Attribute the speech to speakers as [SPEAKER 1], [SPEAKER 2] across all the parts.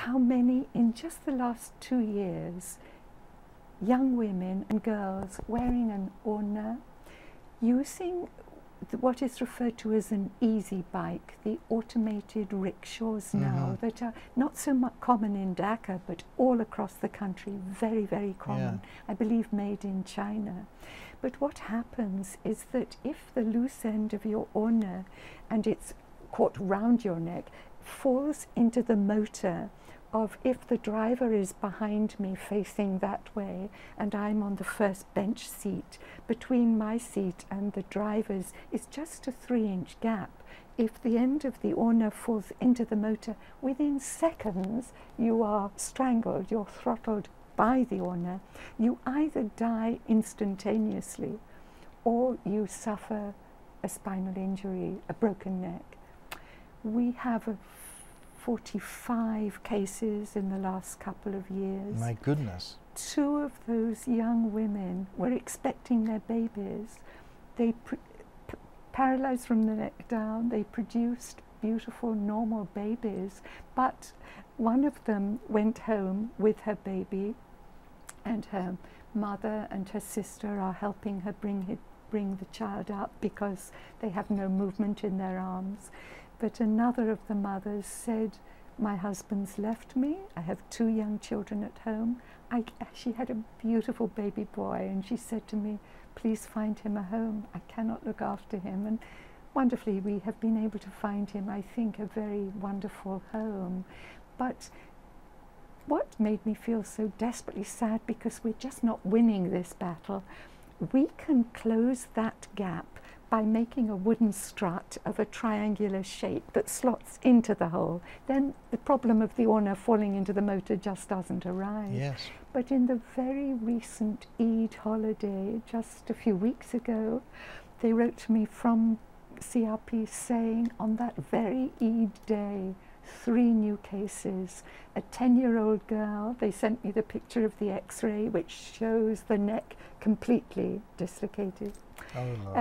[SPEAKER 1] how many, in just the last 2 years, young women and girls wearing an orna, using what is referred to as an easy bike, the automated rickshaws now that are not so much common in Dhaka, but all across the country, very, very common. I believe made in China. But what happens is that if the loose end of your orna, and it's caught round your neck, falls into the motor of, if the driver is behind me facing that way and I'm on the first bench seat, between my seat and the driver's is just a 3-inch gap. If the end of the orna falls into the motor, within seconds you are strangled, you're throttled by the orna. You either die instantaneously or you suffer a spinal injury, a broken neck. We have 45 cases in the last couple of years.
[SPEAKER 2] My goodness.
[SPEAKER 1] 2 of those young women were expecting their babies. They paralyzed from the neck down. They produced beautiful, normal babies, but one of them went home with her baby, and her mother and her sister are helping her bring the child up because they have no movement in their arms. But another of the mothers said, "My husband's left me. I have 2 young children at home." She had a beautiful baby boy, and she said to me, "Please find him a home. I cannot look after him." And wonderfully, we have been able to find him, I think, a very wonderful home. But what made me feel so desperately sad, because we're just not winning this battle, we can close that gap by making a wooden strut of a triangular shape that slots into the hole. Then the problem of the orna falling into the motor just doesn't arise.
[SPEAKER 2] Yes.
[SPEAKER 1] But in the very recent Eid holiday, just a few weeks ago, they wrote to me from CRP saying on that very Eid day, 3 new cases. A 10-year-old girl, they sent me the picture of the x-ray which shows the neck completely dislocated.
[SPEAKER 2] Oh, Lord.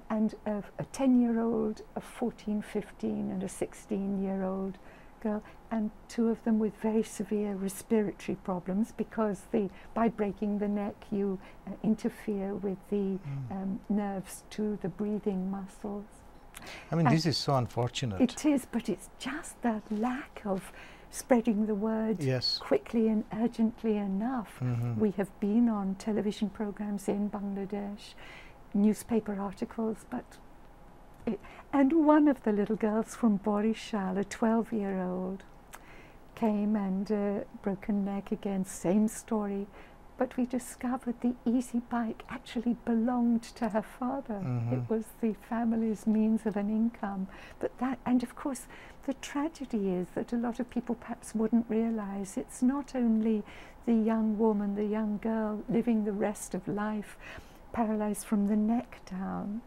[SPEAKER 1] And a 10-year-old, a 14, 15 and a 16-year-old girl, and 2 of them with very severe respiratory problems, because by breaking the neck you interfere with the nerves to the breathing muscles.
[SPEAKER 2] I mean, this is so unfortunate.
[SPEAKER 1] It is, but it's just that lack of spreading the word quickly and urgently enough. We have been on television programs in Bangladesh, newspaper articles, and one of the little girls from Borishal, a 12-year-old, came and broken neck again, same story. But we discovered the easy bike actually belonged to her father. It was the family's means of an income. And of course, the tragedy is that a lot of people perhaps wouldn't realize it's not only the young woman, the young girl living the rest of life paralyzed from the neck down,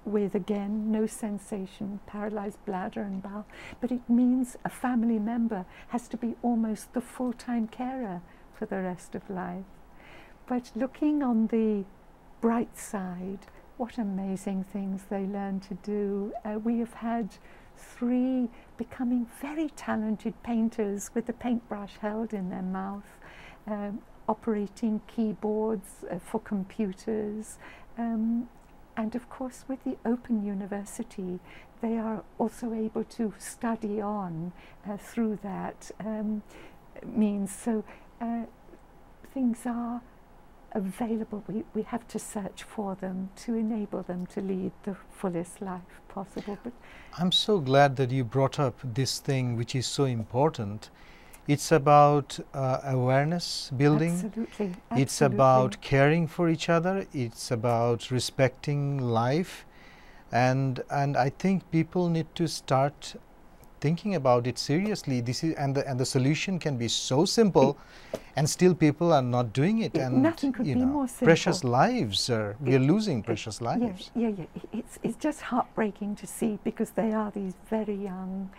[SPEAKER 1] with again no sensation, paralyzed bladder and bowel, but it means a family member has to be almost the full-time carer for the rest of life. But looking on the bright side, what amazing things they learn to do. We have had 3 becoming very talented painters with the paintbrush held in their mouth, operating keyboards for computers, and of course with the Open University they are also able to study on through that means. So things are available. We have to search for them to enable them to lead the fullest life possible. But
[SPEAKER 2] I'm so glad that you brought up this thing, which is so important. It's about awareness building.
[SPEAKER 1] Absolutely.
[SPEAKER 2] It's about caring for each other. It's about respecting life, and I think people need to start thinking about it seriously. This is and the solution can be so simple, and still people are not doing it. And
[SPEAKER 1] nothing could be more simple.
[SPEAKER 2] Precious lives, we are losing precious lives.
[SPEAKER 1] Yeah. It's just heartbreaking to see, because they are these very young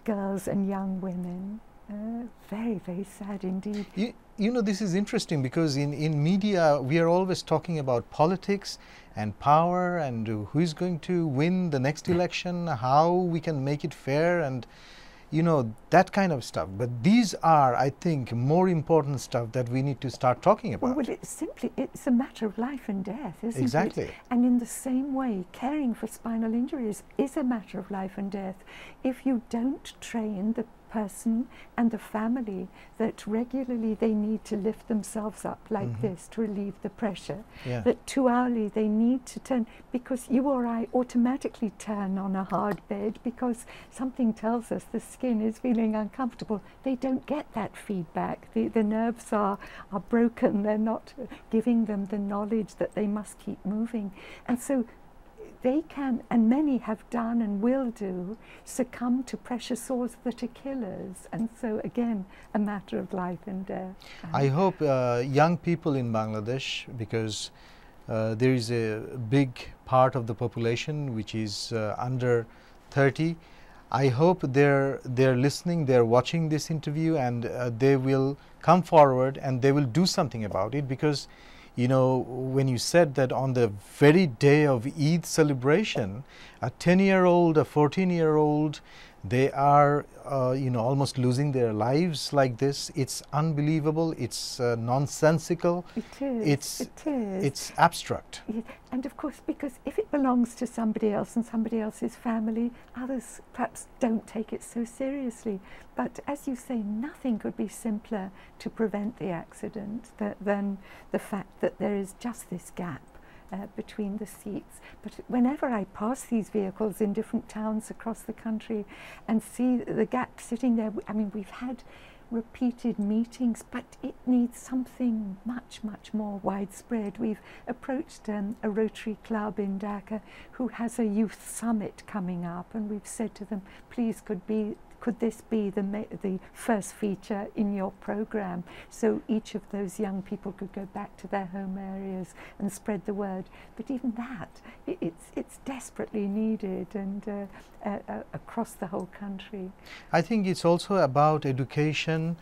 [SPEAKER 1] girls and young women. Very, very sad indeed.
[SPEAKER 2] You know, this is interesting, because in media we are always talking about politics and power and who is going to win the next election, how we can make it fair, and you know, that kind of stuff. But these are, I think, more important stuff that we need to start talking about.
[SPEAKER 1] Well, it's a matter of life and death, isn't it?
[SPEAKER 2] Exactly.
[SPEAKER 1] And in the same way, caring for spinal injuries is a matter of life and death. If you don't train the person and the family that regularly they need to lift themselves up like this to relieve the pressure, that 2 hourly they need to turn, because you or I automatically turn on a hard bed because something tells us the skin is feeling uncomfortable. They don't get that feedback. The nerves are broken. They're not giving them the knowledge that they must keep moving. And so they can, and many have done and will do, succumb to pressure sores that are killers. And so again, a matter of life and death.
[SPEAKER 2] I hope young people in Bangladesh, because there is a big part of the population which is under 30, I hope they're listening, they're watching this interview, and they will come forward and they will do something about it. Because, you know, when you said that on the very day of Eid celebration, a 10-year-old, a 14-year-old, they are, you know, almost losing their lives like this. It's unbelievable. It's nonsensical.
[SPEAKER 1] It is.
[SPEAKER 2] It's abstract.
[SPEAKER 1] Yeah. And of course, because if it belongs to somebody else and somebody else's family, others perhaps don't take it so seriously. But as you say, nothing could be simpler to prevent the accident than the fact that there is just this gap between the seats. But whenever I pass these vehicles in different towns across the country and see the gap sitting there, I mean, we've had repeated meetings, but it needs something much, much more widespread. We've approached a Rotary Club in Dhaka who has a youth summit coming up, and we've said to them, please could this be the first feature in your program, so each of those young people could go back to their home areas and spread the word. But even that, it's desperately needed, and across the whole country.
[SPEAKER 2] I think it's also about education,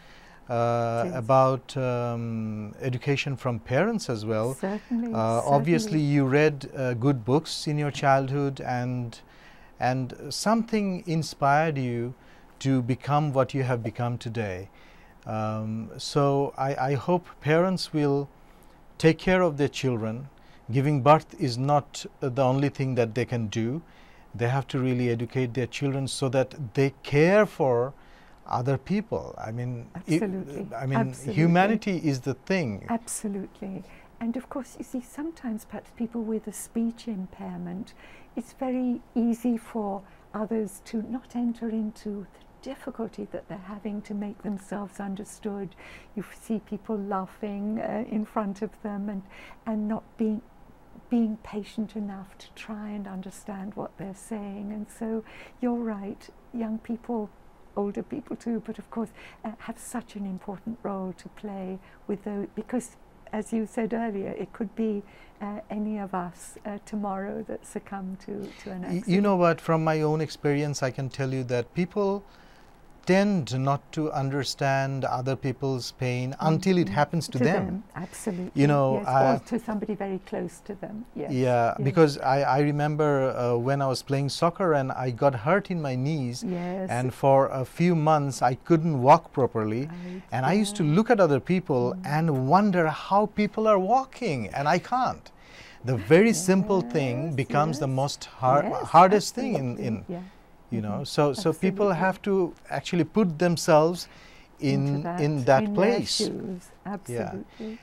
[SPEAKER 2] about education from parents as well.
[SPEAKER 1] Certainly.
[SPEAKER 2] Obviously, you read good books in your childhood, and something inspired you to become what you have become today. So I hope parents will take care of their children. Giving birth is not the only thing that they can do. They have to really educate their children so that they care for other people. I mean,
[SPEAKER 1] absolutely. Absolutely.
[SPEAKER 2] Humanity is the thing.
[SPEAKER 1] Absolutely. And of course, you see, sometimes perhaps people with a speech impairment, it's very easy for others to not enter into the difficulty that they're having to make themselves understood. You see people laughing in front of them and not being patient enough to try and understand what they're saying. And so you're right, young people, older people too, but of course have such an important role to play with those, because as you said earlier, it could be any of us tomorrow that succumb to an accident.
[SPEAKER 2] You know what, from my own experience, I can tell you that people tend not to understand other people's pain until it happens to them.
[SPEAKER 1] Absolutely.
[SPEAKER 2] You know,
[SPEAKER 1] yes, or to somebody very close to them. Yes.
[SPEAKER 2] Yeah,
[SPEAKER 1] yes.
[SPEAKER 2] Because I remember when I was playing soccer and I got hurt in my knees,
[SPEAKER 1] yes.
[SPEAKER 2] and for a few months I couldn't walk properly,
[SPEAKER 1] right,
[SPEAKER 2] and I used to look at other people and wonder how people are walking and I can't. The very simple thing becomes the most hardest thing in you know, so people have to actually put themselves in that place.
[SPEAKER 1] Absolutely.
[SPEAKER 2] Yeah.